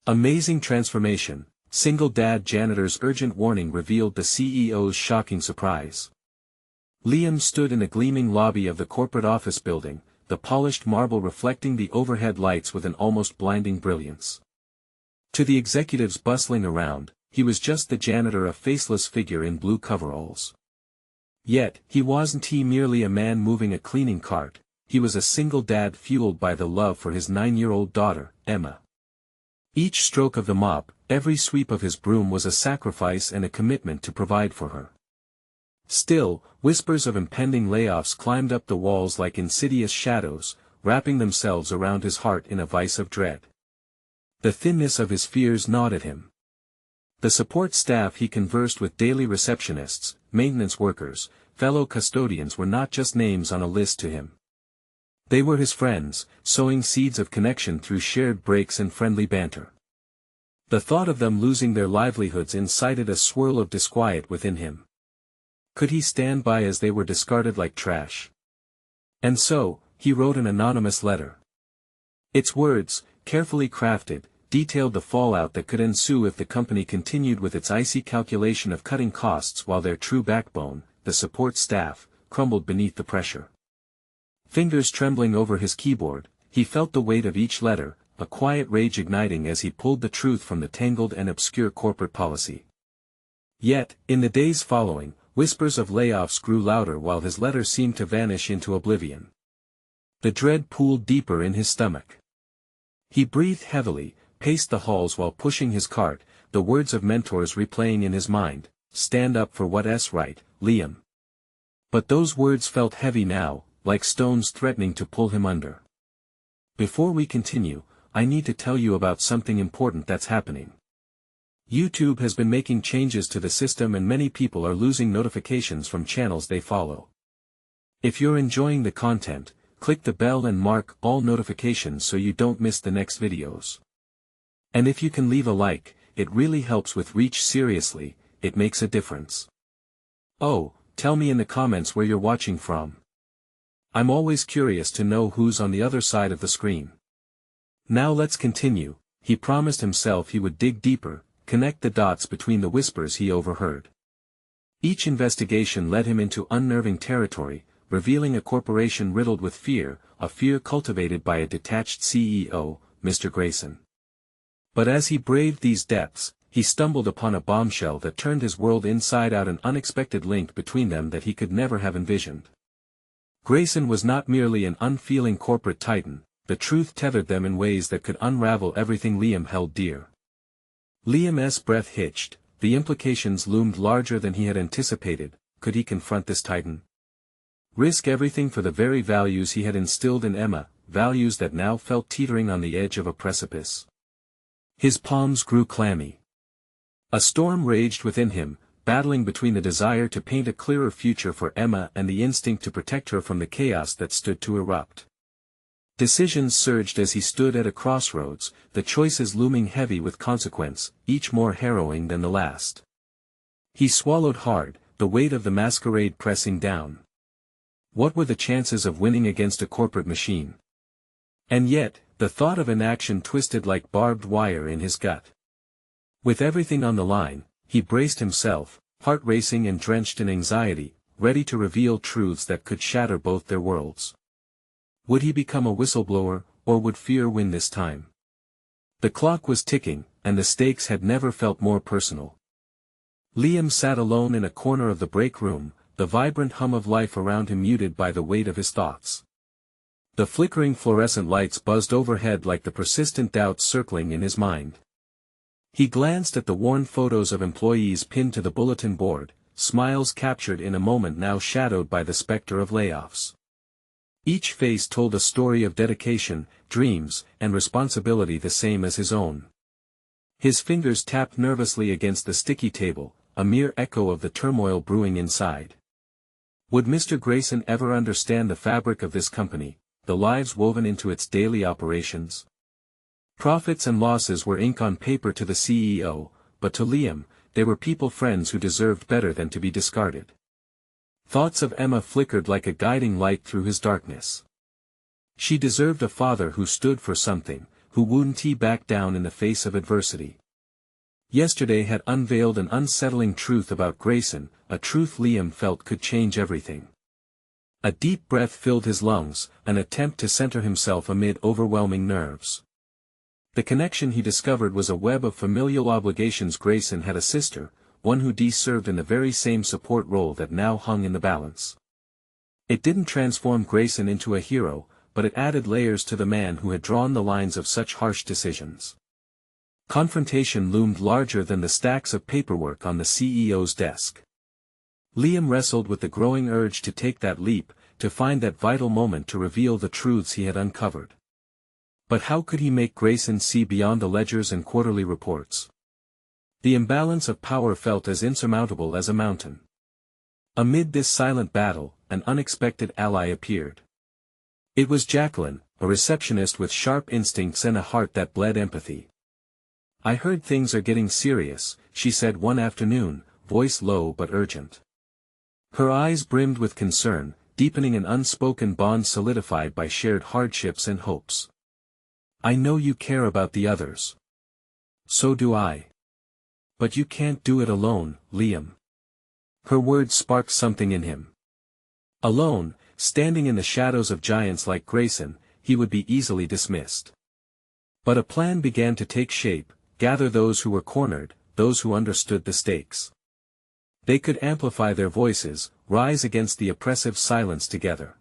Amazing transformation. Single dad janitor's urgent warning revealed the CEO's shocking surprise. Liam stood in a gleaming lobby of the corporate office building, the polished marble reflecting the overhead lights with an almost blinding brilliance. To the executives bustling around, he was just the janitor, a faceless figure in blue coveralls. Yet, he wasn't merely a man moving a cleaning cart, he was a single dad fueled by the love for his 9-year-old daughter, Emma. Each stroke of the mop, every sweep of his broom was a sacrifice and a commitment to provide for her. Still, whispers of impending layoffs climbed up the walls like insidious shadows, wrapping themselves around his heart in a vice of dread. The thinness of his fears gnawed at him. The support staff he conversed with, daily receptionists, maintenance workers, fellow custodians, were not just names on a list to him. They were his friends, sowing seeds of connection through shared breaks and friendly banter. The thought of them losing their livelihoods incited a swirl of disquiet within him. Could he stand by as they were discarded like trash? And so, he wrote an anonymous letter. Its words, carefully crafted, detailed the fallout that could ensue if the company continued with its icy calculation of cutting costs while their true backbone, the support staff, crumbled beneath the pressure. Fingers trembling over his keyboard, he felt the weight of each letter, a quiet rage igniting as he pulled the truth from the tangled and obscure corporate policy. Yet, in the days following, whispers of layoffs grew louder while his letter seemed to vanish into oblivion. The dread pooled deeper in his stomach. He breathed heavily, paced the halls while pushing his cart, the words of mentors replaying in his mind, "Stand up for what's right, Liam." But those words felt heavy now, like stones threatening to pull him under. Before we continue, I need to tell you about something important that's happening. YouTube has been making changes to the system and many people are losing notifications from channels they follow. If you're enjoying the content, click the bell and mark all notifications so you don't miss the next videos. And if you can leave a like, it really helps with reach. Seriously, it makes a difference. Oh, tell me in the comments where you're watching from. I'm always curious to know who's on the other side of the screen. Now let's continue. He promised himself he would dig deeper, connect the dots between the whispers he overheard. Each investigation led him into unnerving territory, revealing a corporation riddled with fear, a fear cultivated by a detached CEO, Mr. Grayson. But as he braved these depths, he stumbled upon a bombshell that turned his world inside out, an unexpected link between them that he could never have envisioned. Grayson was not merely an unfeeling corporate titan, the truth tethered them in ways that could unravel everything Liam held dear. Liam's breath hitched, the implications loomed larger than he had anticipated. Could he confront this titan? Risk everything for the very values he had instilled in Emma, values that now felt teetering on the edge of a precipice? His palms grew clammy. A storm raged within him, battling between the desire to paint a clearer future for Emma and the instinct to protect her from the chaos that stood to erupt. Decisions surged as he stood at a crossroads, the choices looming heavy with consequence, each more harrowing than the last. He swallowed hard, the weight of the masquerade pressing down. What were the chances of winning against a corporate machine? And yet, the thought of inaction twisted like barbed wire in his gut. With everything on the line, he braced himself, heart racing and drenched in anxiety, ready to reveal truths that could shatter both their worlds. Would he become a whistleblower, or would fear win this time? The clock was ticking, and the stakes had never felt more personal. Liam sat alone in a corner of the break room, the vibrant hum of life around him muted by the weight of his thoughts. The flickering fluorescent lights buzzed overhead like the persistent doubts circling in his mind. He glanced at the worn photos of employees pinned to the bulletin board, smiles captured in a moment now shadowed by the specter of layoffs. Each face told a story of dedication, dreams, and responsibility the same as his own. His fingers tapped nervously against the sticky table, a mere echo of the turmoil brewing inside. Would Mr. Grayson ever understand the fabric of this company, the lives woven into its daily operations? Profits and losses were ink on paper to the CEO, but to Liam, they were people, friends who deserved better than to be discarded. Thoughts of Emma flickered like a guiding light through his darkness. She deserved a father who stood for something, who wouldn't back down in the face of adversity. Yesterday had unveiled an unsettling truth about Grayson, a truth Liam felt could change everything. A deep breath filled his lungs, an attempt to center himself amid overwhelming nerves. The connection he discovered was a web of familial obligations. Grayson had a sister, one who served in the very same support role that now hung in the balance. It didn't transform Grayson into a hero, but it added layers to the man who had drawn the lines of such harsh decisions. Confrontation loomed larger than the stacks of paperwork on the CEO's desk. Liam wrestled with the growing urge to take that leap, to find that vital moment to reveal the truths he had uncovered. But how could he make Grayson see beyond the ledgers and quarterly reports? The imbalance of power felt as insurmountable as a mountain. Amid this silent battle, an unexpected ally appeared. It was Jacqueline, a receptionist with sharp instincts and a heart that bled empathy. "I heard things are getting serious," she said one afternoon, voice low but urgent. Her eyes brimmed with concern, deepening an unspoken bond solidified by shared hardships and hopes. "I know you care about the others. So do I. But you can't do it alone, Liam." Her words sparked something in him. Alone, standing in the shadows of giants like Grayson, he would be easily dismissed. But a plan began to take shape: gather those who were cornered, those who understood the stakes. They could amplify their voices, rise against the oppressive silence together.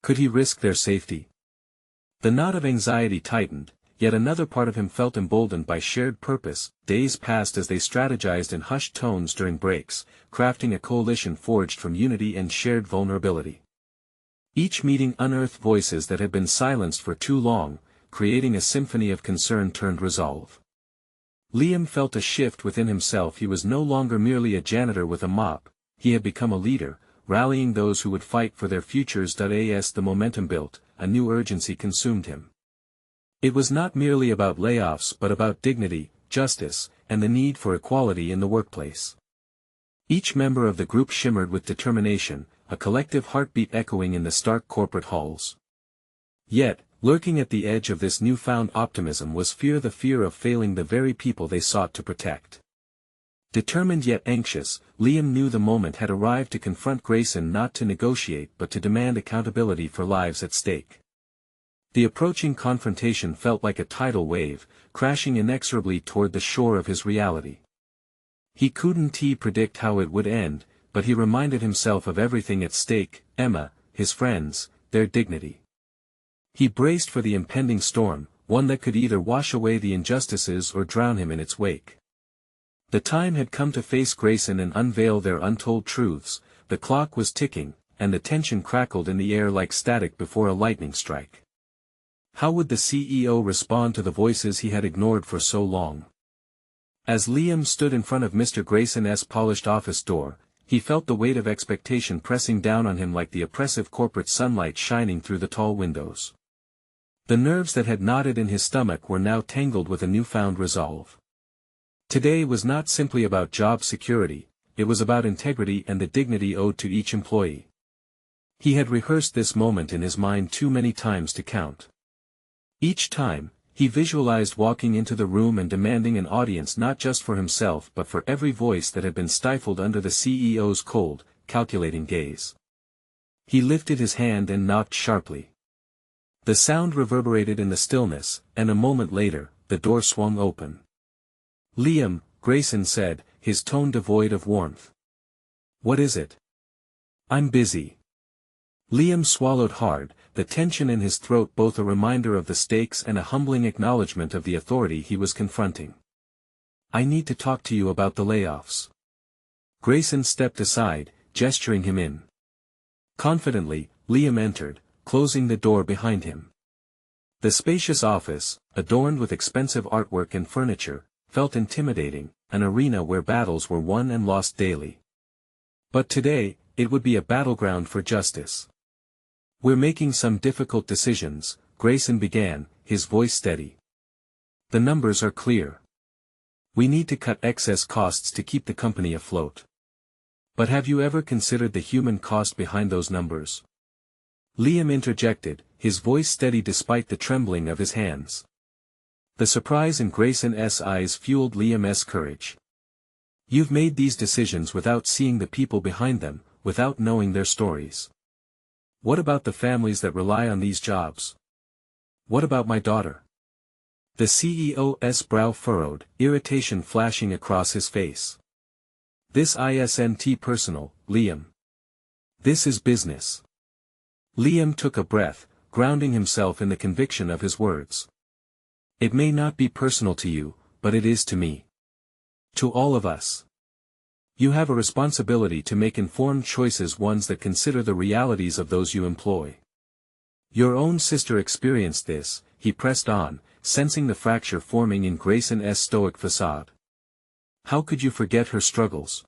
Could he risk their safety? The knot of anxiety tightened, yet another part of him felt emboldened by shared purpose. Days passed as they strategized in hushed tones during breaks, crafting a coalition forged from unity and shared vulnerability. Each meeting unearthed voices that had been silenced for too long, creating a symphony of concern turned resolve. Liam felt a shift within himself. He was no longer merely a janitor with a mop, he had become a leader, rallying those who would fight for their futures. As the momentum built, a new urgency consumed him. It was not merely about layoffs but about dignity, justice, and the need for equality in the workplace. Each member of the group shimmered with determination, a collective heartbeat echoing in the stark corporate halls. Yet, lurking at the edge of this newfound optimism was fear, the fear of failing the very people they sought to protect. Determined yet anxious, Liam knew the moment had arrived to confront Grayson, not to negotiate but to demand accountability for lives at stake. The approaching confrontation felt like a tidal wave, crashing inexorably toward the shore of his reality. He couldn't predict how it would end, but he reminded himself of everything at stake: Emma, his friends, their dignity. He braced for the impending storm, one that could either wash away the injustices or drown him in its wake. The time had come to face Grayson and unveil their untold truths. The clock was ticking, and the tension crackled in the air like static before a lightning strike. How would the CEO respond to the voices he had ignored for so long? As Liam stood in front of Mr. Grayson's polished office door, he felt the weight of expectation pressing down on him like the oppressive corporate sunlight shining through the tall windows. The nerves that had knotted in his stomach were now tangled with a newfound resolve. Today was not simply about job security, it was about integrity and the dignity owed to each employee. He had rehearsed this moment in his mind too many times to count. Each time, he visualized walking into the room and demanding an audience not just for himself but for every voice that had been stifled under the CEO's cold, calculating gaze. He lifted his hand and knocked sharply. The sound reverberated in the stillness, and a moment later, the door swung open. "Liam," Grayson said, his tone devoid of warmth. "What is it?" "I'm busy." Liam swallowed hard, the tension in his throat both a reminder of the stakes and a humbling acknowledgement of the authority he was confronting. "I need to talk to you about the layoffs." Grayson stepped aside, gesturing him in. Confidently, Liam entered, closing the door behind him. The spacious office, adorned with expensive artwork and furniture, felt intimidating, an arena where battles were won and lost daily. But today, it would be a battleground for justice. "We're making some difficult decisions," Grayson began, his voice steady. "The numbers are clear. We need to cut excess costs to keep the company afloat. But have you ever considered the human cost behind those numbers?" Liam interjected, his voice steady despite the trembling of his hands. The surprise in Grayson's eyes fueled Liam's courage. You've made these decisions without seeing the people behind them, without knowing their stories. What about the families that rely on these jobs? What about my daughter? The CEO's brow furrowed, irritation flashing across his face. This isn't personal, Liam. This is business. Liam took a breath, grounding himself in the conviction of his words. It may not be personal to you, but it is to me. To all of us. You have a responsibility to make informed choices, ones that consider the realities of those you employ. Your own sister experienced this, he pressed on, sensing the fracture forming in Grayson's stoic facade. How could you forget her struggles?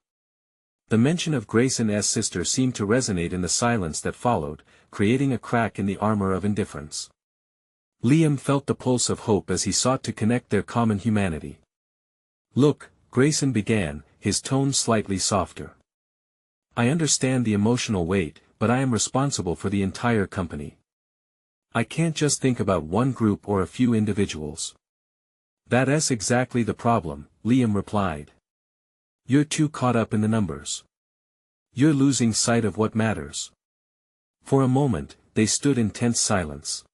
The mention of Grayson's sister seemed to resonate in the silence that followed, creating a crack in the armor of indifference. Liam felt the pulse of hope as he sought to connect their common humanity. Look, Grayson began, his tone slightly softer. I understand the emotional weight, but I am responsible for the entire company. I can't just think about one group or a few individuals. That's exactly the problem, Liam replied. You're too caught up in the numbers. You're losing sight of what matters. For a moment, they stood in tense silence.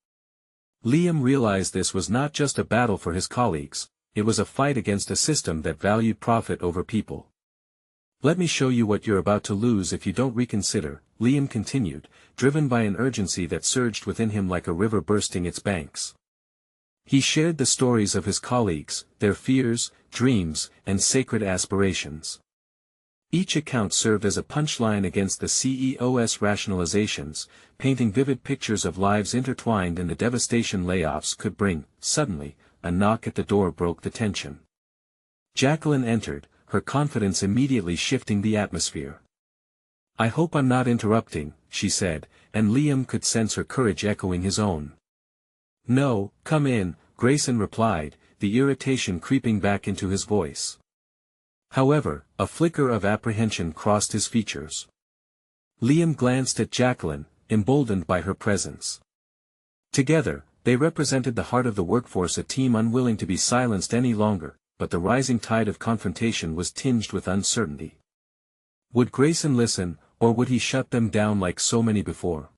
Liam realized this was not just a battle for his colleagues, it was a fight against a system that valued profit over people. Let me show you what you're about to lose if you don't reconsider, Liam continued, driven by an urgency that surged within him like a river bursting its banks. He shared the stories of his colleagues, their fears, dreams, and sacred aspirations. Each account served as a punchline against the CEO's rationalizations, painting vivid pictures of lives intertwined in the devastation layoffs could bring. Suddenly, a knock at the door broke the tension. Jacqueline entered, her confidence immediately shifting the atmosphere. I hope I'm not interrupting, she said, and Liam could sense her courage echoing his own. No, come in, Grayson replied, the irritation creeping back into his voice. However, a flicker of apprehension crossed his features. Liam glanced at Jacqueline, emboldened by her presence. Together, they represented the heart of the workforce, a team unwilling to be silenced any longer, but the rising tide of confrontation was tinged with uncertainty. Would Grayson listen, or would he shut them down like so many before?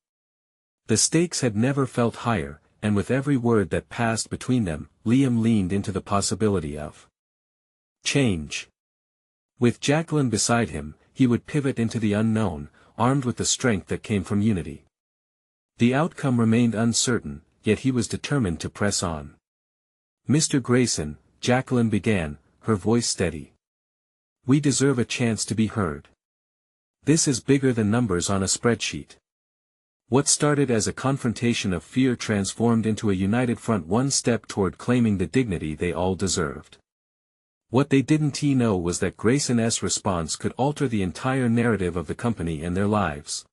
The stakes had never felt higher, and with every word that passed between them, Liam leaned into the possibility of change. With Jacqueline beside him, he would pivot into the unknown, armed with the strength that came from unity. The outcome remained uncertain, yet he was determined to press on. Mr. Grayson, Jacqueline began, her voice steady. We deserve a chance to be heard. This is bigger than numbers on a spreadsheet. What started as a confrontation of fear transformed into a united front, one step toward claiming the dignity they all deserved. What they didn't know was that Grayson's response could alter the entire narrative of the company and their lives.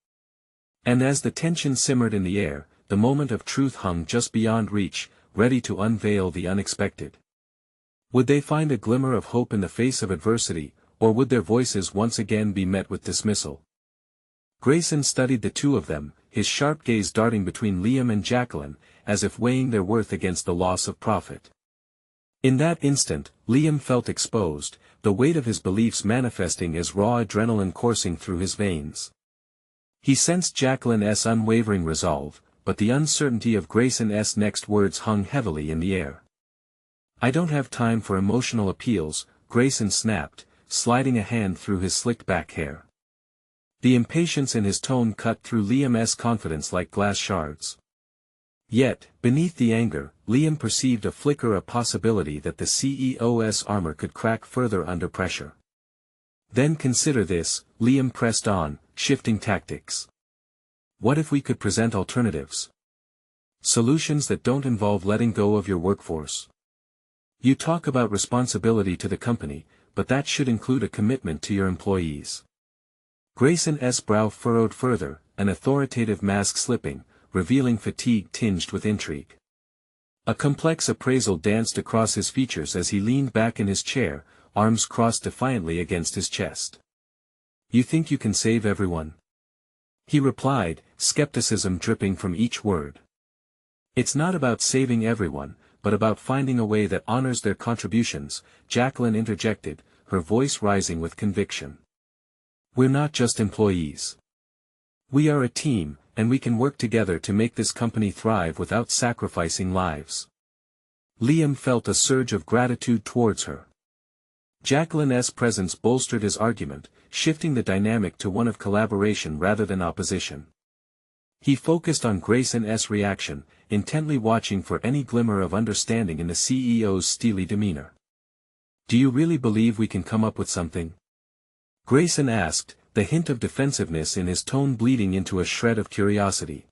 And as the tension simmered in the air, the moment of truth hung just beyond reach, ready to unveil the unexpected. Would they find a glimmer of hope in the face of adversity, or would their voices once again be met with dismissal? Grayson studied the two of them, his sharp gaze darting between Liam and Jacqueline, as if weighing their worth against the loss of profit. In that instant, Liam felt exposed, the weight of his beliefs manifesting as raw adrenaline coursing through his veins. He sensed Jacqueline's unwavering resolve, but the uncertainty of Grayson's next words hung heavily in the air. I don't have time for emotional appeals, Grayson snapped, sliding a hand through his slicked back hair. The impatience in his tone cut through Liam's confidence like glass shards. Yet, beneath the anger, Liam perceived a flicker of possibility that the CEO's armor could crack further under pressure. Then consider this, Liam pressed on, shifting tactics. What if we could present alternatives? Solutions that don't involve letting go of your workforce. You talk about responsibility to the company, but that should include a commitment to your employees. Grayson's brow furrowed further, an authoritative mask slipping, revealing fatigue tinged with intrigue. A complex appraisal danced across his features as he leaned back in his chair, arms crossed defiantly against his chest. You think you can save everyone? He replied, skepticism dripping from each word. It's not about saving everyone, but about finding a way that honors their contributions, Jacqueline interjected, her voice rising with conviction. We're not just employees. We are a team, and we can work together to make this company thrive without sacrificing lives. Liam felt a surge of gratitude towards her. Jacqueline's presence bolstered his argument, shifting the dynamic to one of collaboration rather than opposition. He focused on Grayson's reaction, intently watching for any glimmer of understanding in the CEO's steely demeanor. Do you really believe we can come up with something? Grayson asked, the hint of defensiveness in his tone bleeding into a shred of curiosity.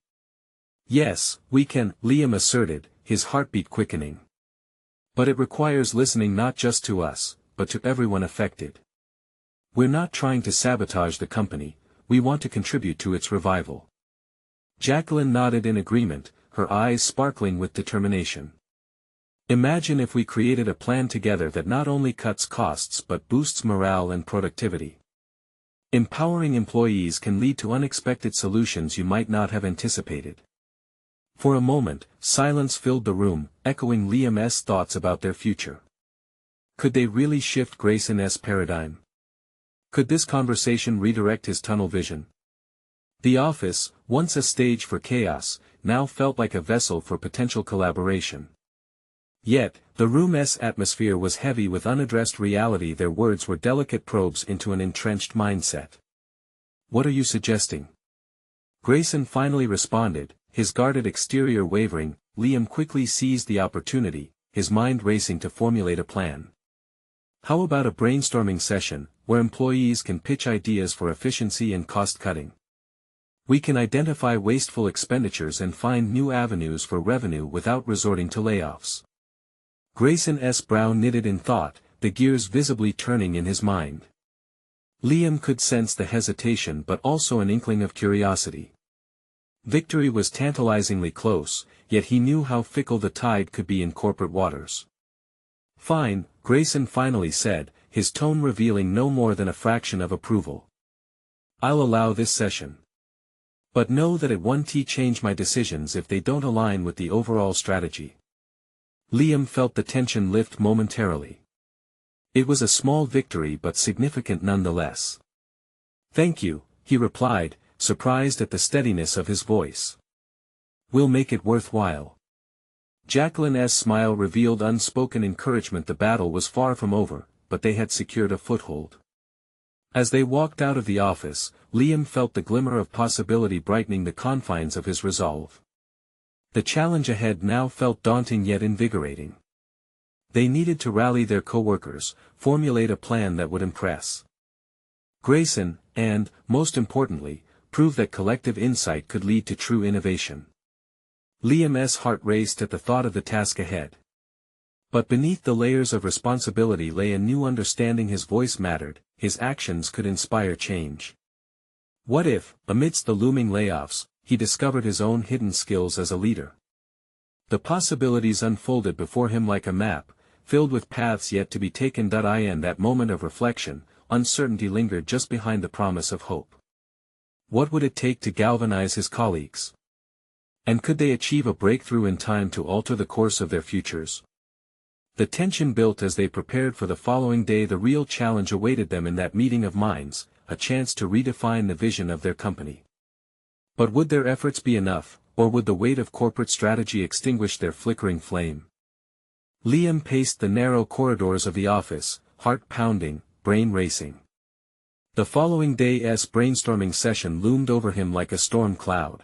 Yes, we can, Liam asserted, his heartbeat quickening. But it requires listening not just to us, but to everyone affected. We're not trying to sabotage the company, we want to contribute to its revival. Jacqueline nodded in agreement, her eyes sparkling with determination. Imagine if we created a plan together that not only cuts costs but boosts morale and productivity. Empowering employees can lead to unexpected solutions you might not have anticipated. For a moment, silence filled the room, echoing Liam's thoughts about their future. Could they really shift Grayson's paradigm? Could this conversation redirect his tunnel vision? The office, once a stage for chaos, now felt like a vessel for potential collaboration. Yet, the room's atmosphere was heavy with unaddressed reality. Their words were delicate probes into an entrenched mindset. What are you suggesting? Grayson finally responded, his guarded exterior wavering. Liam quickly seized the opportunity, his mind racing to formulate a plan. How about a brainstorming session, where employees can pitch ideas for efficiency and cost-cutting? We can identify wasteful expenditures and find new avenues for revenue without resorting to layoffs. Grayson's brow knitted in thought, the gears visibly turning in his mind. Liam could sense the hesitation but also an inkling of curiosity. Victory was tantalizingly close, yet he knew how fickle the tide could be in corporate waters. Fine, Grayson finally said, his tone revealing no more than a fraction of approval. I'll allow this session. But know that it won't change my decisions if they don't align with the overall strategy. Liam felt the tension lift momentarily. It was a small victory but significant nonetheless. Thank you, he replied, surprised at the steadiness of his voice. We'll make it worthwhile. Jacqueline's smile revealed unspoken encouragement. The battle was far from over, but they had secured a foothold. As they walked out of the office, Liam felt the glimmer of possibility brightening the confines of his resolve. The challenge ahead now felt daunting yet invigorating. They needed to rally their co-workers, formulate a plan that would impress Grayson, and, most importantly, prove that collective insight could lead to true innovation. Liam's heart raced at the thought of the task ahead. But beneath the layers of responsibility lay a new understanding. His voice mattered, his actions could inspire change. What if, amidst the looming layoffs, he discovered his own hidden skills as a leader? The possibilities unfolded before him like a map, filled with paths yet to be taken. In that moment of reflection, uncertainty lingered just behind the promise of hope. What would it take to galvanize his colleagues? And could they achieve a breakthrough in time to alter the course of their futures? The tension built as they prepared for the following day. The real challenge awaited them in that meeting of minds, a chance to redefine the vision of their company. But would their efforts be enough, or would the weight of corporate strategy extinguish their flickering flame? Liam paced the narrow corridors of the office, heart pounding, brain racing. The following day's brainstorming session loomed over him like a storm cloud.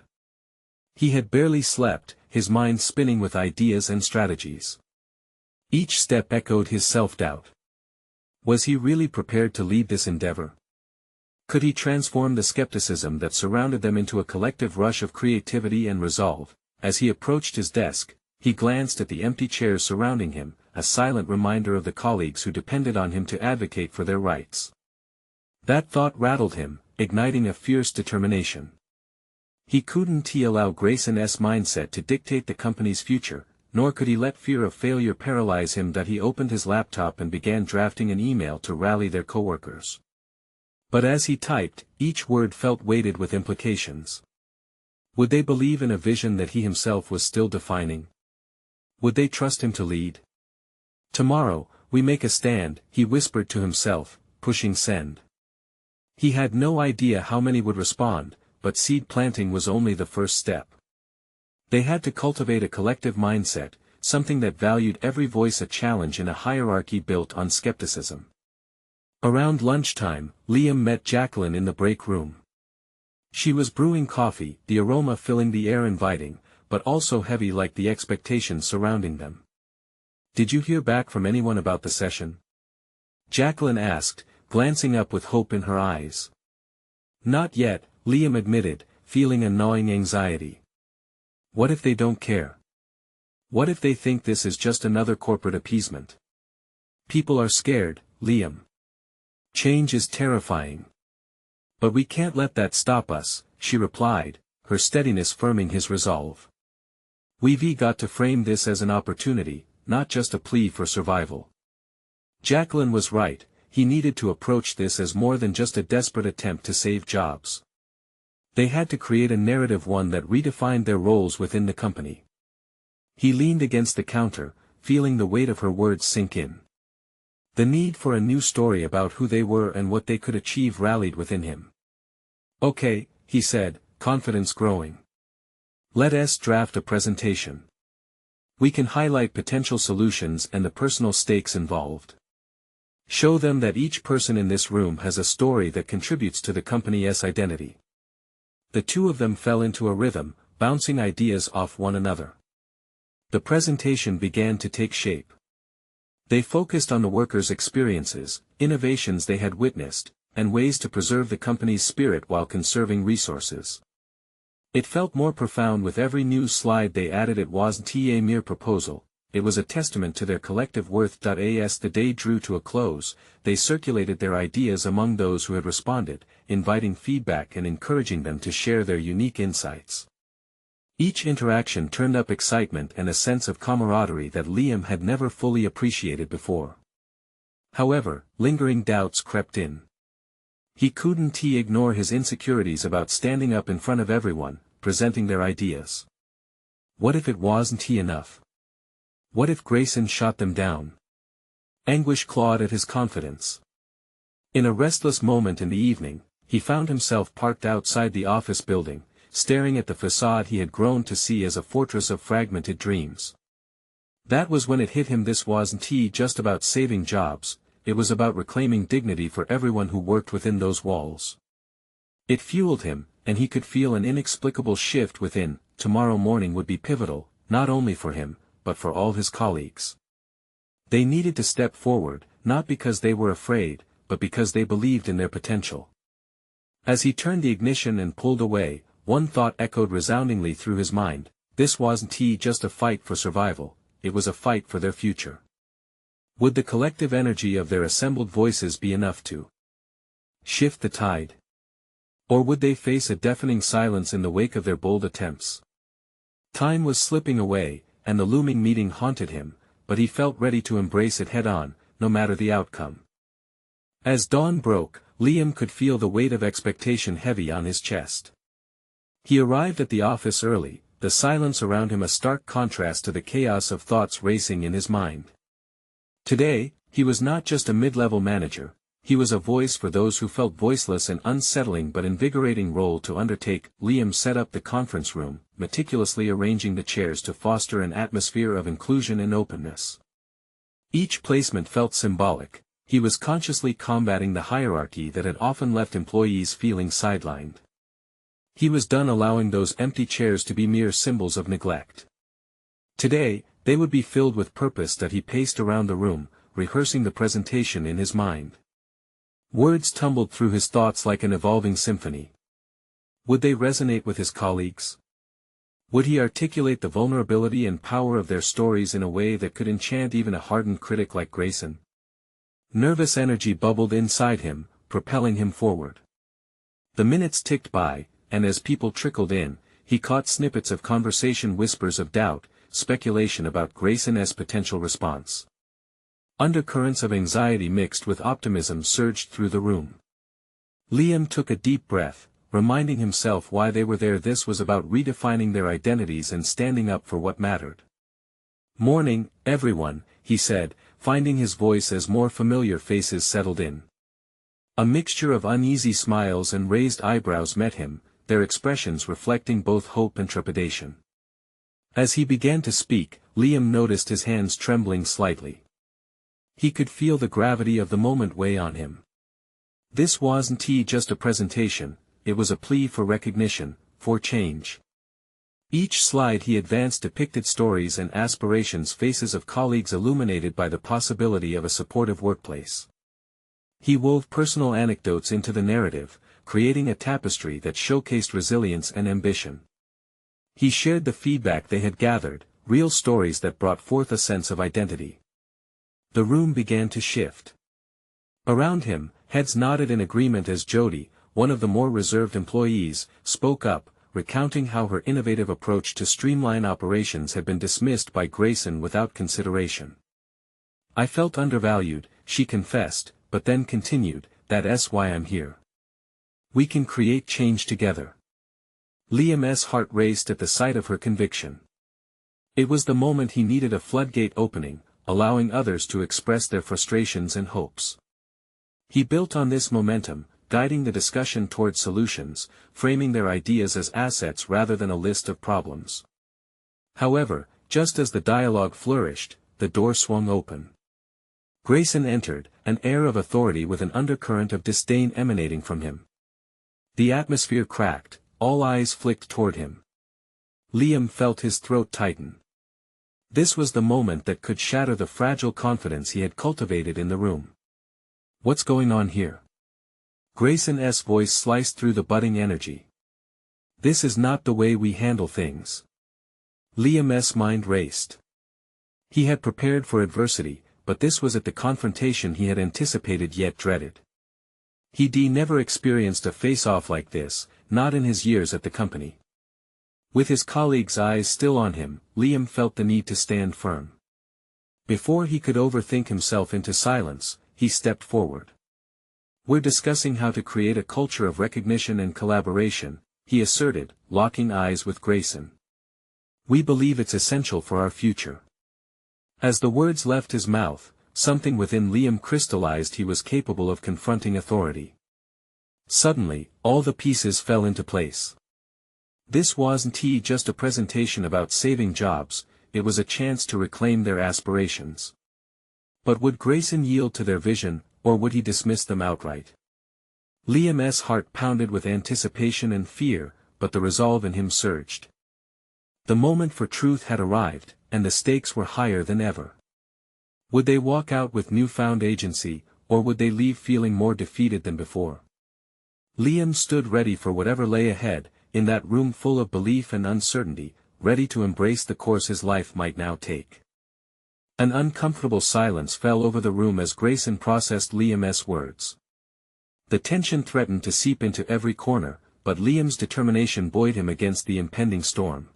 He had barely slept, his mind spinning with ideas and strategies. Each step echoed his self-doubt. Was he really prepared to lead this endeavor? Could he transform the skepticism that surrounded them into a collective rush of creativity and resolve? As he approached his desk, he glanced at the empty chairs surrounding him, a silent reminder of the colleagues who depended on him to advocate for their rights. That thought rattled him, igniting a fierce determination. He couldn't allow Grayson's mindset to dictate the company's future, nor could he let fear of failure paralyze him. He opened his laptop and began drafting an email to rally their coworkers. But as he typed, each word felt weighted with implications. Would they believe in a vision that he himself was still defining? Would they trust him to lead? Tomorrow, we make a stand, he whispered to himself, pushing send. He had no idea how many would respond, but seed planting was only the first step. They had to cultivate a collective mindset, something that valued every voice a challenge in a hierarchy built on skepticism. Around lunchtime, Liam met Jacqueline in the break room. She was brewing coffee, the aroma filling the air inviting, but also heavy like the expectations surrounding them. "Did you hear back from anyone about the session?" Jacqueline asked, glancing up with hope in her eyes. "Not yet," Liam admitted, feeling a gnawing anxiety. What if they don't care? What if they think this is just another corporate appeasement? People are scared, Liam. Change is terrifying. But we can't let that stop us, she replied, her steadiness firming his resolve. We've got to frame this as an opportunity, not just a plea for survival. Jacqueline was right, he needed to approach this as more than just a desperate attempt to save jobs. They had to create a narrative, one that redefined their roles within the company. He leaned against the counter, feeling the weight of her words sink in. The need for a new story about who they were and what they could achieve rallied within him. "Okay," he said, confidence growing. "Let's draft a presentation. We can highlight potential solutions and the personal stakes involved. Show them that each person in this room has a story that contributes to the company's identity." The two of them fell into a rhythm, bouncing ideas off one another. The presentation began to take shape. They focused on the workers' experiences, innovations they had witnessed, and ways to preserve the company's spirit while conserving resources. It felt more profound with every new slide they added. It wasn't a mere proposal, it was a testament to their collective worth. As the day drew to a close, they circulated their ideas among those who had responded, inviting feedback and encouraging them to share their unique insights. Each interaction turned up excitement and a sense of camaraderie that Liam had never fully appreciated before. However, lingering doubts crept in. He couldn't ignore his insecurities about standing up in front of everyone, presenting their ideas. What if it wasn't enough? What if Grayson shot them down? Anguish clawed at his confidence. In a restless moment in the evening, he found himself parked outside the office building, staring at the facade he had grown to see as a fortress of fragmented dreams. That was when it hit him: this wasn't just about saving jobs, it was about reclaiming dignity for everyone who worked within those walls. It fueled him, and he could feel an inexplicable shift within. Tomorrow morning would be pivotal, not only for him, but for all his colleagues. They needed to step forward, not because they were afraid, but because they believed in their potential. As he turned the ignition and pulled away, one thought echoed resoundingly through his mind: this wasn't just a fight for survival, it was a fight for their future. Would the collective energy of their assembled voices be enough to shift the tide? Or would they face a deafening silence in the wake of their bold attempts? Time was slipping away, and the looming meeting haunted him, but he felt ready to embrace it head-on, no matter the outcome. As dawn broke, Liam could feel the weight of expectation heavy on his chest. He arrived at the office early, the silence around him a stark contrast to the chaos of thoughts racing in his mind. Today, he was not just a mid-level manager, he was a voice for those who felt voiceless, an unsettling but invigorating role to undertake. Liam set up the conference room, meticulously arranging the chairs to foster an atmosphere of inclusion and openness. Each placement felt symbolic. He was consciously combating the hierarchy that had often left employees feeling sidelined. He was done allowing those empty chairs to be mere symbols of neglect. Today, they would be filled with purpose. That he paced around the room, rehearsing the presentation in his mind. Words tumbled through his thoughts like an evolving symphony. Would they resonate with his colleagues? Would he articulate the vulnerability and power of their stories in a way that could enchant even a hardened critic like Grayson? Nervous energy bubbled inside him, propelling him forward. The minutes ticked by, and as people trickled in, he caught snippets of conversation, whispers of doubt, speculation about Grayson's potential response. Undercurrents of anxiety mixed with optimism surged through the room. Liam took a deep breath, reminding himself why they were there. This was about redefining their identities and standing up for what mattered. "Morning, everyone," he said, finding his voice as more familiar faces settled in. A mixture of uneasy smiles and raised eyebrows met him, their expressions reflecting both hope and trepidation. As he began to speak, Liam noticed his hands trembling slightly. He could feel the gravity of the moment weigh on him. This wasn't just a presentation, it was a plea for recognition, for change. Each slide he advanced depicted stories and aspirations, faces of colleagues illuminated by the possibility of a supportive workplace. He wove personal anecdotes into the narrative, creating a tapestry that showcased resilience and ambition. He shared the feedback they had gathered, real stories that brought forth a sense of identity. The room began to shift. Around him, heads nodded in agreement as Jody, one of the more reserved employees, spoke up, recounting how her innovative approach to streamline operations had been dismissed by Grayson without consideration. "I felt undervalued," she confessed, but then continued, "That's why I'm here. We can create change together." Liam's heart raced at the sight of her conviction. It was the moment he needed a floodgate opening, allowing others to express their frustrations and hopes. He built on this momentum, guiding the discussion toward solutions, framing their ideas as assets rather than a list of problems. However, just as the dialogue flourished, the door swung open. Grayson entered, an air of authority with an undercurrent of disdain emanating from him. The atmosphere cracked, all eyes flicked toward him. Liam felt his throat tighten. This was the moment that could shatter the fragile confidence he had cultivated in the room. "What's going on here?" Grayson's voice sliced through the budding energy. "This is not the way we handle things." Liam's mind raced. He had prepared for adversity, but this was at the confrontation he had anticipated yet dreaded. He'd never experienced a face-off like this, not in his years at the company. With his colleagues' eyes still on him, Liam felt the need to stand firm. Before he could overthink himself into silence, he stepped forward. "We're discussing how to create a culture of recognition and collaboration," he asserted, locking eyes with Grayson. "We believe it's essential for our future." As the words left his mouth, something within Liam crystallized. He was capable of confronting authority. Suddenly, all the pieces fell into place. This wasn't just a presentation about saving jobs, it was a chance to reclaim their aspirations. But would Grayson yield to their vision, or would he dismiss them outright? Liam's heart pounded with anticipation and fear, but the resolve in him surged. The moment for truth had arrived, and the stakes were higher than ever. Would they walk out with newfound agency, or would they leave feeling more defeated than before? Liam stood ready for whatever lay ahead, in that room full of belief and uncertainty, ready to embrace the course his life might now take. An uncomfortable silence fell over the room as Grayson processed Liam's words. The tension threatened to seep into every corner, but Liam's determination buoyed him against the impending storm.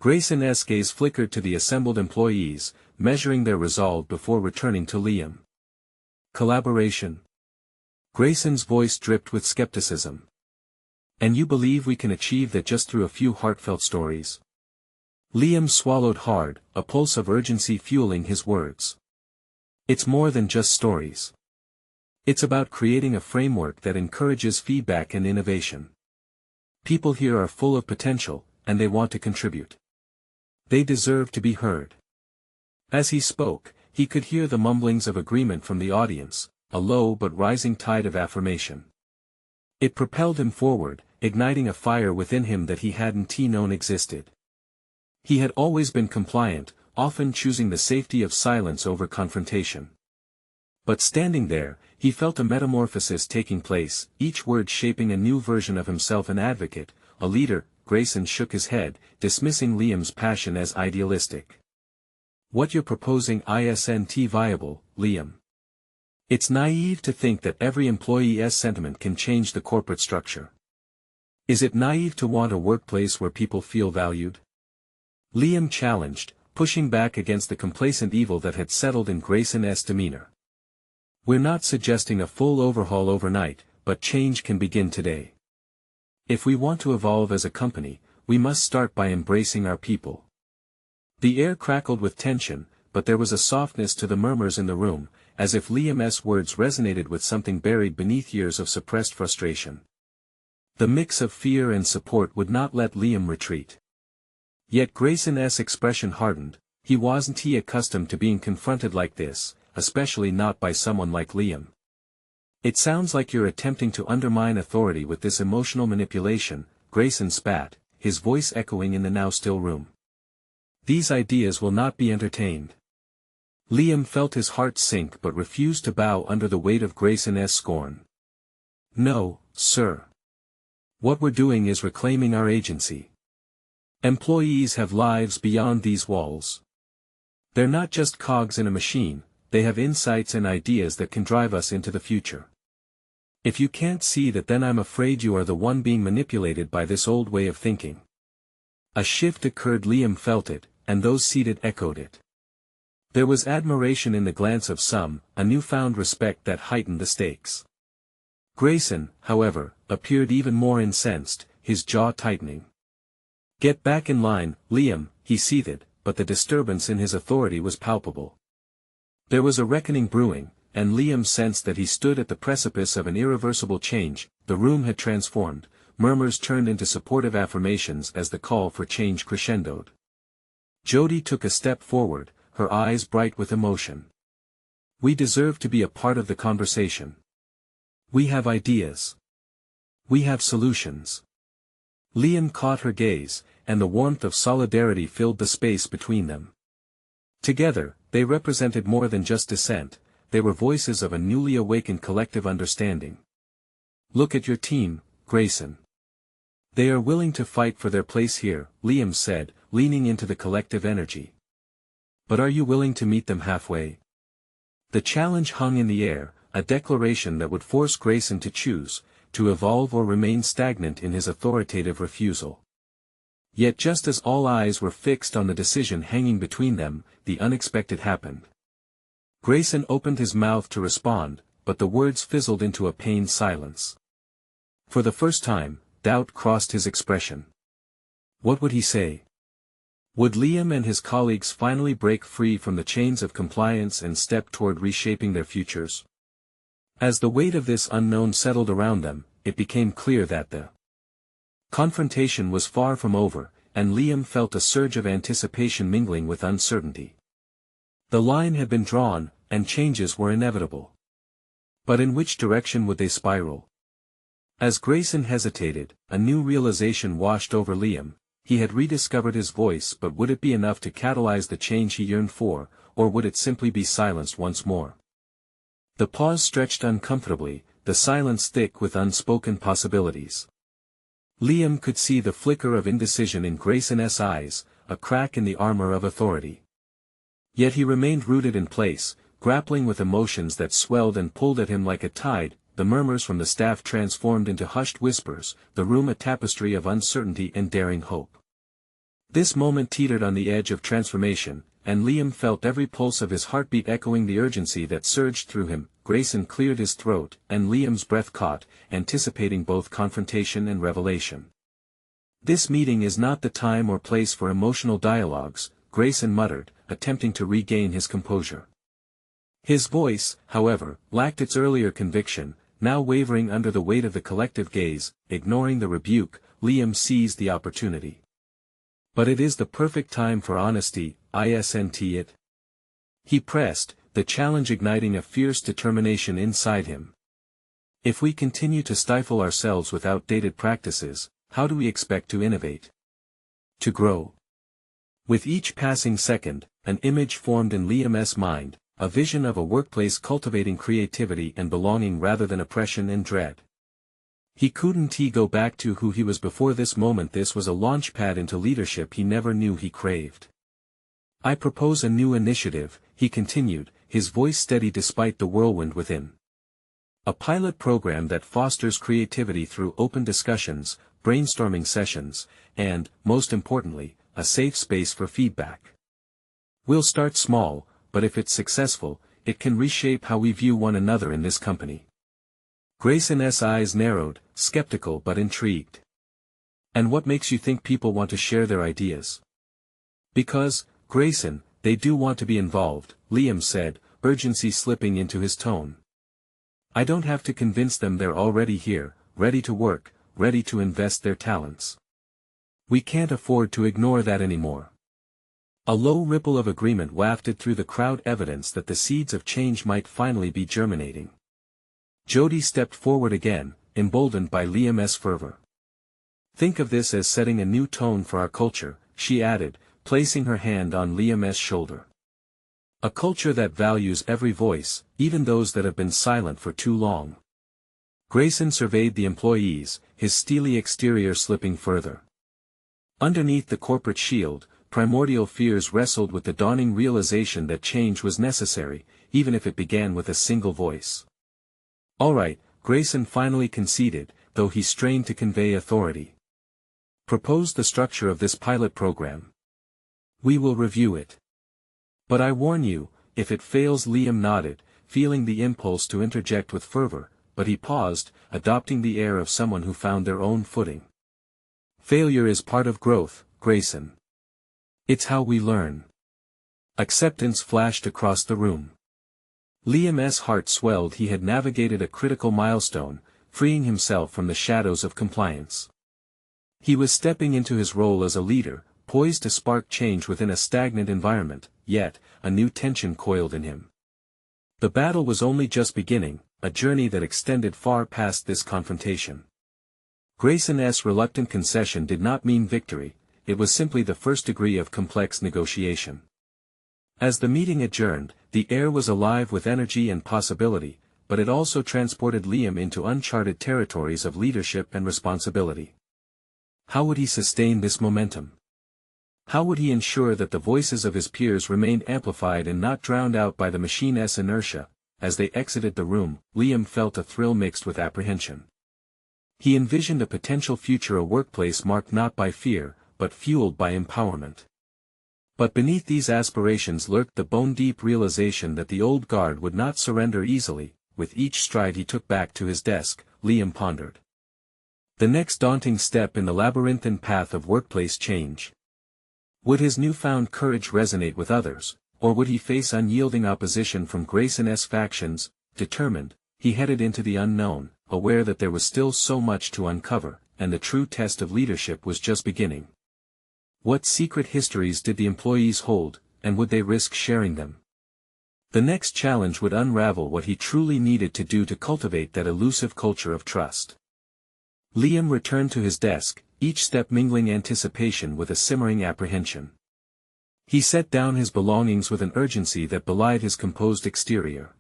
Grayson's gaze flickered to the assembled employees, measuring their resolve before returning to Liam. "Collaboration?" Grayson's voice dripped with skepticism. "And you believe we can achieve that just through a few heartfelt stories?" Liam swallowed hard, a pulse of urgency fueling his words. "It's more than just stories. It's about creating a framework that encourages feedback and innovation. People here are full of potential, and they want to contribute. They deserve to be heard." As he spoke, he could hear the mumblings of agreement from the audience, a low but rising tide of affirmation. It propelled him forward, igniting a fire within him that he hadn't known existed. He had always been compliant, often choosing the safety of silence over confrontation. But standing there, he felt a metamorphosis taking place, each word shaping a new version of himself. An advocate, a leader. Grayson shook his head, dismissing Liam's passion as idealistic. "What you're proposing isn't viable, Liam. It's naive to think that every employee's sentiment can change the corporate structure. Is it naive to want a workplace where people feel valued?" Liam challenged, pushing back against the complacent evil that had settled in Grayson's demeanor. "We're not suggesting a full overhaul overnight, but change can begin today. If we want to evolve as a company, we must start by embracing our people. The air crackled with tension, but there was a softness to the murmurs in the room, as if Liam's words resonated with something buried beneath years of suppressed frustration. The mix of fear and support would not let Liam retreat. Yet Grayson's expression hardened. He wasn't accustomed to being confronted like this, especially not by someone like Liam. "It sounds like you're attempting to undermine authority with this emotional manipulation," Grayson spat, his voice echoing in the now still room. "These ideas will not be entertained." Liam felt his heart sink but refused to bow under the weight of Grayson's scorn. "No, sir. What we're doing is reclaiming our agency. Employees have lives beyond these walls. They're not just cogs in a machine, they have insights and ideas that can drive us into the future. If you can't see that, then I'm afraid you are the one being manipulated by this old way of thinking." A shift occurred. Liam felt it, and those seated echoed it. There was admiration in the glance of some, a newfound respect that heightened the stakes. Grayson, however, appeared even more incensed, his jaw tightening. "Get back in line, Liam," he seethed, but the disturbance in his authority was palpable. There was a reckoning brewing, and Liam sensed that he stood at the precipice of an irreversible change. The room had transformed, murmurs turned into supportive affirmations as the call for change crescendoed. Jody took a step forward, her eyes bright with emotion. "We deserve to be a part of the conversation. We have ideas. We have solutions." Liam caught her gaze, and the warmth of solidarity filled the space between them. Together, they represented more than just dissent, they were voices of a newly awakened collective understanding. "Look at your team, Grayson. They are willing to fight for their place here," Liam said, leaning into the collective energy. "But are you willing to meet them halfway?" The challenge hung in the air, a declaration that would force Grayson to choose, to evolve or remain stagnant in his authoritative refusal. Yet just as all eyes were fixed on the decision hanging between them, the unexpected happened. Grayson opened his mouth to respond, but the words fizzled into a pained silence. For the first time, doubt crossed his expression. What would he say? Would Liam and his colleagues finally break free from the chains of compliance and step toward reshaping their futures? As the weight of this unknown settled around them, it became clear that the confrontation was far from over, and Liam felt a surge of anticipation mingling with uncertainty. The line had been drawn, and changes were inevitable. But in which direction would they spiral? As Grayson hesitated, a new realization washed over Liam. He had rediscovered his voice, but would it be enough to catalyze the change he yearned for, or would it simply be silenced once more? The pause stretched uncomfortably, the silence thick with unspoken possibilities. Liam could see the flicker of indecision in Grayson's eyes, a crack in the armor of authority. Yet he remained rooted in place, grappling with emotions that swelled and pulled at him like a tide. The murmurs from the staff transformed into hushed whispers, the room a tapestry of uncertainty and daring hope. This moment teetered on the edge of transformation, and Liam felt every pulse of his heartbeat echoing the urgency that surged through him. Grayson cleared his throat, and Liam's breath caught, anticipating both confrontation and revelation. "This meeting is not the time or place for emotional dialogues," Grayson muttered, attempting to regain his composure. His voice, however, lacked its earlier conviction. Now wavering under the weight of the collective gaze, ignoring the rebuke, Liam seized the opportunity. "But it is the perfect time for honesty, isn't it?" He pressed, the challenge igniting a fierce determination inside him. "If we continue to stifle ourselves with outdated practices, how do we expect to innovate? To grow?" With each passing second, an image formed in Liam's mind, a vision of a workplace cultivating creativity and belonging rather than oppression and dread. He couldn't go back to who he was before this moment. This was a launchpad into leadership he never knew he craved. "I propose a new initiative," he continued, his voice steady despite the whirlwind within. "A pilot program that fosters creativity through open discussions, brainstorming sessions, and, most importantly, a safe space for feedback. We'll start small, but if it's successful, it can reshape how we view one another in this company." Grayson's eyes narrowed, skeptical but intrigued. "And what makes you think people want to share their ideas?" "Because," Grayson, they do want to be involved, Liam said, urgency slipping into his tone. I don't have to convince them, they're already here, ready to work, ready to invest their talents. We can't afford to ignore that anymore. A low ripple of agreement wafted through the crowd, evidence that the seeds of change might finally be germinating. Jody stepped forward again, emboldened by Liam's fervor. Think of this as setting a new tone for our culture, she added, placing her hand on Liam's shoulder. A culture that values every voice, even those that have been silent for too long. Grayson surveyed the employees, his steely exterior slipping further. Underneath the corporate shield, primordial fears wrestled with the dawning realization that change was necessary, even if it began with a single voice. All right, Grayson finally conceded, though he strained to convey authority. Propose the structure of this pilot program. We will review it. But I warn you, if it fails. Liam nodded, feeling the impulse to interject with fervor, but he paused, adopting the air of someone who found their own footing. Failure is part of growth, Grayson. It's how we learn. Acceptance flashed across the room. Liam's heart swelled. He had navigated a critical milestone, freeing himself from the shadows of compliance. He was stepping into his role as a leader, poised to spark change within a stagnant environment, yet, a new tension coiled in him. The battle was only just beginning, a journey that extended far past this confrontation. Grayson's reluctant concession did not mean victory, it was simply the first degree of complex negotiation. As the meeting adjourned, the air was alive with energy and possibility, but it also transported Liam into uncharted territories of leadership and responsibility. How would he sustain this momentum? How would he ensure that the voices of his peers remained amplified and not drowned out by the machine's inertia? As they exited the room, Liam felt a thrill mixed with apprehension. He envisioned a potential future, a workplace marked not by fear, but fueled by empowerment. But beneath these aspirations lurked the bone-deep realization that the old guard would not surrender easily. With each stride he took back to his desk, Liam pondered the next daunting step in the labyrinthine path of workplace change. Would his newfound courage resonate with others, or would he face unyielding opposition from Grayson's factions? Determined, he headed into the unknown, aware that there was still so much to uncover, and the true test of leadership was just beginning. What secret histories did the employees hold, and would they risk sharing them? The next challenge would unravel what he truly needed to do to cultivate that elusive culture of trust. Liam returned to his desk, each step mingling anticipation with a simmering apprehension. He set down his belongings with an urgency that belied his composed exterior.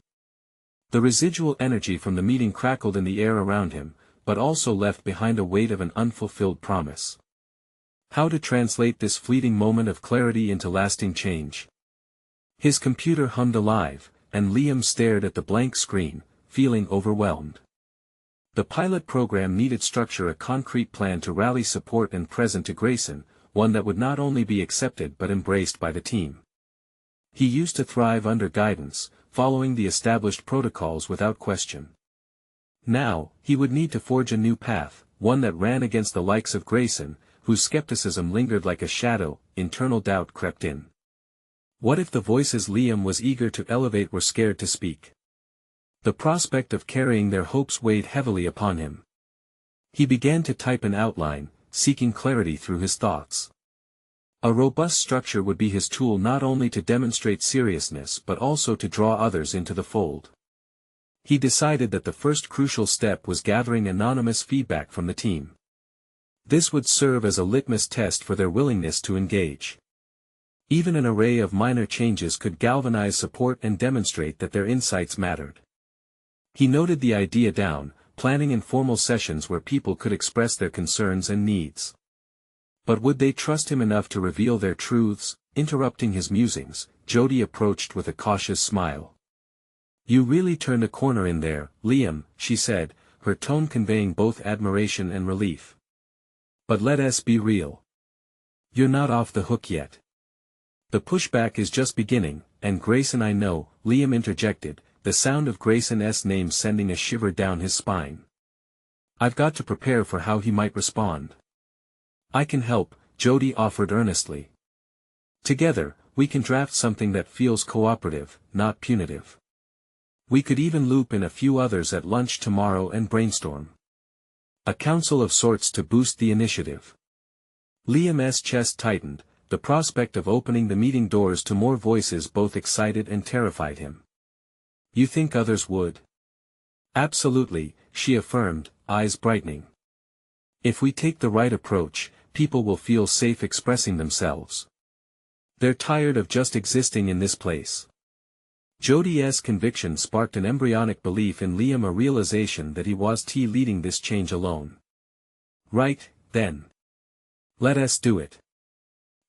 The residual energy from the meeting crackled in the air around him, but also left behind a weight of an unfulfilled promise. How to translate this fleeting moment of clarity into lasting change? His computer hummed alive, and Liam stared at the blank screen, feeling overwhelmed. The pilot program needed structure, a concrete plan to rally support and present to Grayson, one that would not only be accepted but embraced by the team. He used to thrive under guidance, following the established protocols without question. Now, he would need to forge a new path, one that ran against the likes of Grayson, whose skepticism lingered like a shadow. Internal doubt crept in. What if the voices Liam was eager to elevate were scared to speak? The prospect of carrying their hopes weighed heavily upon him. He began to type an outline, seeking clarity through his thoughts. A robust structure would be his tool, not only to demonstrate seriousness but also to draw others into the fold. He decided that the first crucial step was gathering anonymous feedback from the team. This would serve as a litmus test for their willingness to engage. Even an array of minor changes could galvanize support and demonstrate that their insights mattered. He noted the idea down, planning informal sessions where people could express their concerns and needs. But would they trust him enough to reveal their truths? Interrupting his musings, Jody approached with a cautious smile. You really turned a corner in there, Liam, she said, her tone conveying both admiration and relief. But let us be real. You're not off the hook yet. The pushback is just beginning, and Grayson, I know, Liam interjected, the sound of Grayson's name sending a shiver down his spine. I've got to prepare for how he might respond. I can help, Jody offered earnestly. Together, we can draft something that feels cooperative, not punitive. We could even loop in a few others at lunch tomorrow and brainstorm. A council of sorts to boost the initiative. Liam's chest tightened, the prospect of opening the meeting doors to more voices both excited and terrified him. You think others would? Absolutely, she affirmed, eyes brightening. If we take the right approach, people will feel safe expressing themselves. They're tired of just existing in this place. Jody's conviction sparked an embryonic belief in Liam, a realization that he was leading this change alone. Right, then. Let us do it.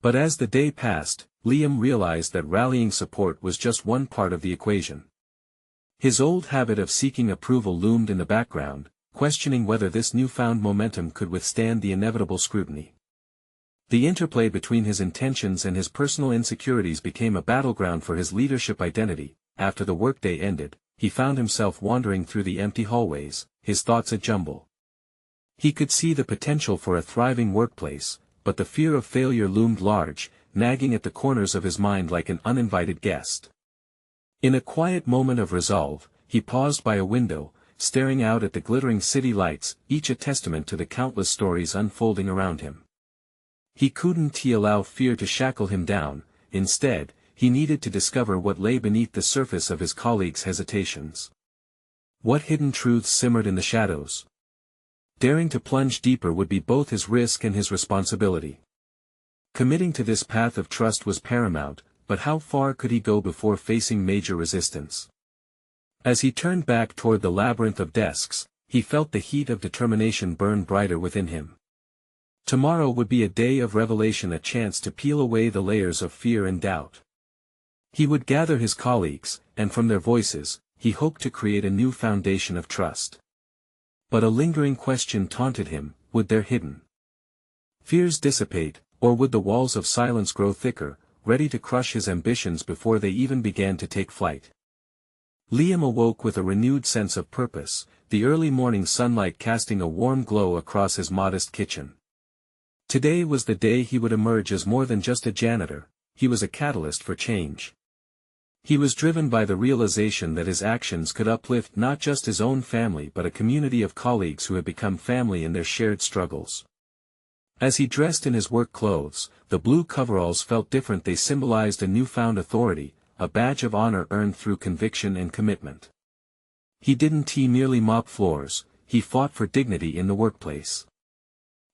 But as the day passed, Liam realized that rallying support was just one part of the equation. His old habit of seeking approval loomed in the background, questioning whether this newfound momentum could withstand the inevitable scrutiny. The interplay between his intentions and his personal insecurities became a battleground for his leadership identity. After the workday ended, he found himself wandering through the empty hallways, his thoughts a jumble. He could see the potential for a thriving workplace, but the fear of failure loomed large, nagging at the corners of his mind like an uninvited guest. In a quiet moment of resolve, he paused by a window, staring out at the glittering city lights, each a testament to the countless stories unfolding around him. He couldn't allow fear to shackle him down. Instead, he needed to discover what lay beneath the surface of his colleagues' hesitations. What hidden truths simmered in the shadows? Daring to plunge deeper would be both his risk and his responsibility. Committing to this path of trust was paramount, but how far could he go before facing major resistance? As he turned back toward the labyrinth of desks, he felt the heat of determination burn brighter within him. Tomorrow would be a day of revelation, a chance to peel away the layers of fear and doubt. He would gather his colleagues, and from their voices, he hoped to create a new foundation of trust. But a lingering question taunted him: would their hidden fears dissipate, or would the walls of silence grow thicker, ready to crush his ambitions before they even began to take flight? Liam awoke with a renewed sense of purpose, the early morning sunlight casting a warm glow across his modest kitchen. Today was the day he would emerge as more than just a janitor. He was a catalyst for change. He was driven by the realization that his actions could uplift not just his own family but a community of colleagues who had become family in their shared struggles. As he dressed in his work clothes, the blue coveralls felt different. They symbolized a newfound authority, a badge of honor earned through conviction and commitment. He didn't merely mop floors, he fought for dignity in the workplace.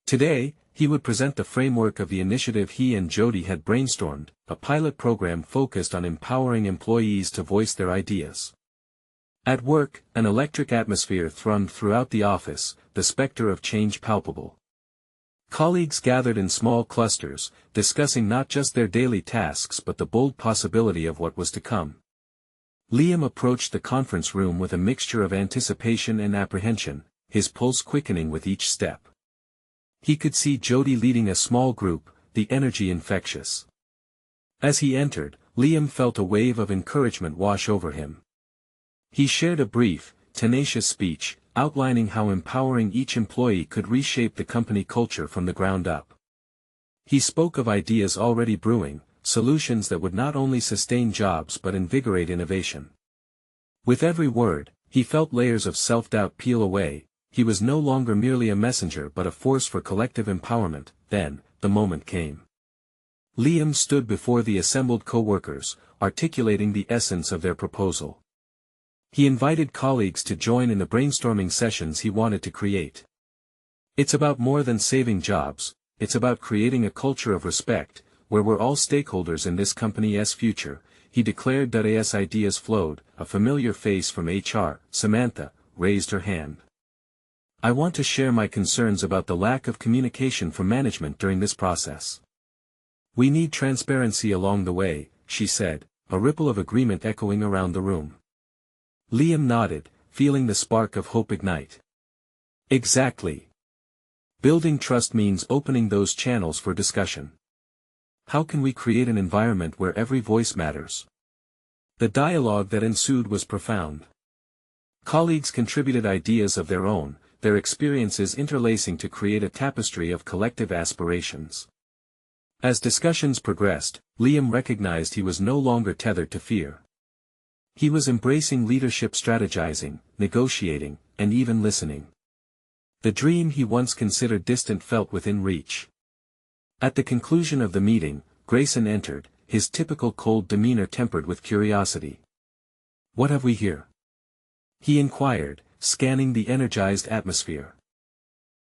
Today, he would present the framework of the initiative he and Jody had brainstormed, a pilot program focused on empowering employees to voice their ideas. At work, an electric atmosphere thrummed throughout the office, the specter of change palpable. Colleagues gathered in small clusters, discussing not just their daily tasks but the bold possibility of what was to come. Liam approached the conference room with a mixture of anticipation and apprehension, his pulse quickening with each step. He could see Jody leading a small group, the energy infectious. As he entered, Liam felt a wave of encouragement wash over him. He shared a brief, tenacious speech, outlining how empowering each employee could reshape the company culture from the ground up. He spoke of ideas already brewing, solutions that would not only sustain jobs but invigorate innovation. With every word, he felt layers of self-doubt peel away. He was no longer merely a messenger but a force for collective empowerment. Then, the moment came. Liam stood before the assembled co-workers, articulating the essence of their proposal. He invited colleagues to join in the brainstorming sessions he wanted to create. It's about more than saving jobs, it's about creating a culture of respect, where we're all stakeholders in this company's future, he declared. As ideas flowed, a familiar face from HR, Samantha, raised her hand. I want to share my concerns about the lack of communication from management during this process. We need transparency along the way, she said, a ripple of agreement echoing around the room. Liam nodded, feeling the spark of hope ignite. Exactly. Building trust means opening those channels for discussion. How can we create an environment where every voice matters? The dialogue that ensued was profound. Colleagues contributed ideas of their own, their experiences interlacing to create a tapestry of collective aspirations. As discussions progressed, Liam recognized he was no longer tethered to fear. He was embracing leadership, strategizing, negotiating, and even listening. The dream he once considered distant felt within reach. At the conclusion of the meeting, Grayson entered, his typical cold demeanor tempered with curiosity. "What have we here?" he inquired, scanning the energized atmosphere.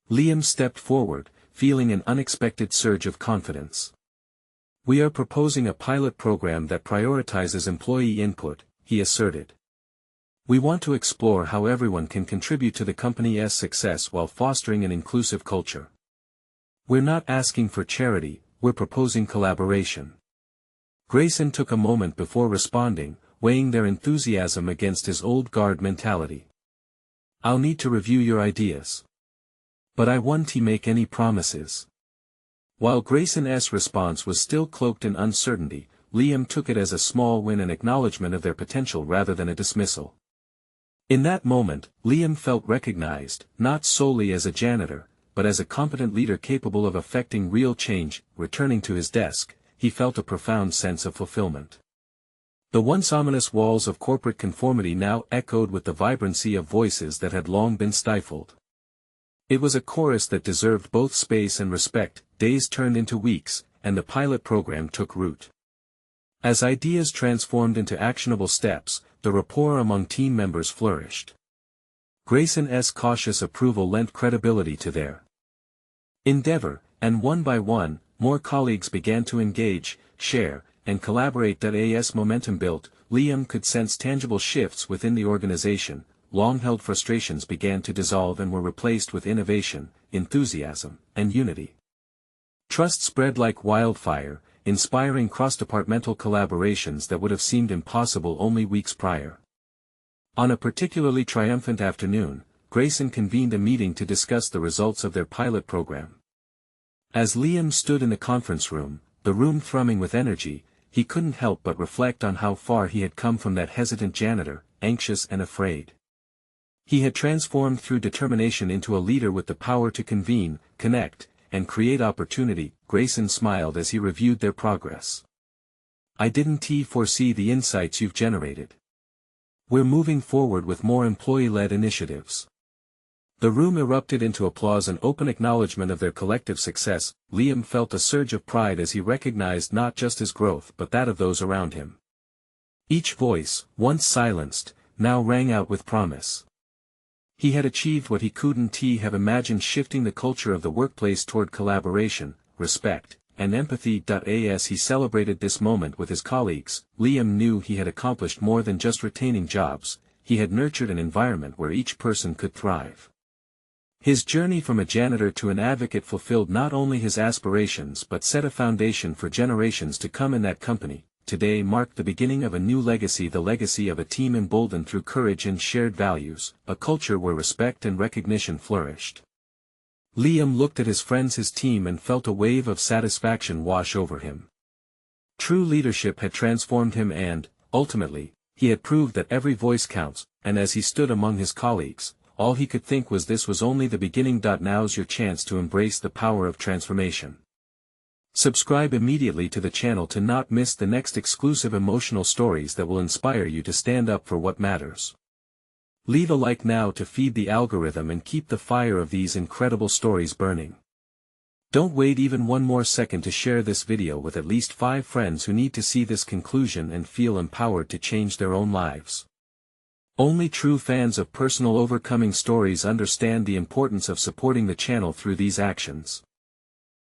Liam stepped forward, feeling an unexpected surge of confidence. "We are proposing a pilot program that prioritizes employee input," he asserted. "We want to explore how everyone can contribute to the company's success while fostering an inclusive culture. We're not asking for charity, we're proposing collaboration." Grayson took a moment before responding, weighing their enthusiasm against his old guard mentality. "I'll need to review your ideas. But I won't make any promises." While Grayson's response was still cloaked in uncertainty, Liam took it as a small win and acknowledgement of their potential rather than a dismissal. In that moment, Liam felt recognized, not solely as a janitor, but as a competent leader capable of effecting real change. Returning to his desk, he felt a profound sense of fulfillment. The once ominous walls of corporate conformity now echoed with the vibrancy of voices that had long been stifled. It was a chorus that deserved both space and respect. Days turned into weeks, and the pilot program took root. As ideas transformed into actionable steps, the rapport among team members flourished. Grayson's cautious approval lent credibility to their endeavor, and one by one, more colleagues began to engage, share, and collaborate. As momentum built, Liam could sense tangible shifts within the organization. Long-held frustrations began to dissolve and were replaced with innovation, enthusiasm, and unity. Trust spread like wildfire, inspiring cross-departmental collaborations that would have seemed impossible only weeks prior. On a particularly triumphant afternoon, Grayson convened a meeting to discuss the results of their pilot program. As Liam stood in the conference room, the room thrumming with energy, he couldn't help but reflect on how far he had come from that hesitant janitor, anxious and afraid. He had transformed through determination into a leader with the power to convene, connect, and create opportunity. Grayson smiled as he reviewed their progress. "I didn't foresee the insights you've generated. We're moving forward with more employee-led initiatives." The room erupted into applause and open acknowledgement of their collective success. Liam felt a surge of pride as he recognized not just his growth but that of those around him. Each voice, once silenced, now rang out with promise. He had achieved what he couldn't have imagined, shifting the culture of the workplace toward collaboration, respect, and empathy. As he celebrated this moment with his colleagues, Liam knew he had accomplished more than just retaining jobs. He had nurtured an environment where each person could thrive. His journey from a janitor to an advocate fulfilled not only his aspirations but set a foundation for generations to come in that company. Today marked the beginning of a new legacy, the legacy of a team emboldened through courage and shared values, a culture where respect and recognition flourished. Liam looked at his friends, his team, and felt a wave of satisfaction wash over him. True leadership had transformed him and, ultimately, he had proved that every voice counts. And as he stood among his colleagues, all he could think was this was only the beginning. Now's your chance to embrace the power of transformation. Subscribe immediately to the channel to not miss the next exclusive emotional stories that will inspire you to stand up for what matters. Leave a like now to feed the algorithm and keep the fire of these incredible stories burning. Don't wait even one more second to share this video with at least 5 friends who need to see this conclusion and feel empowered to change their own lives. Only true fans of personal overcoming stories understand the importance of supporting the channel through these actions.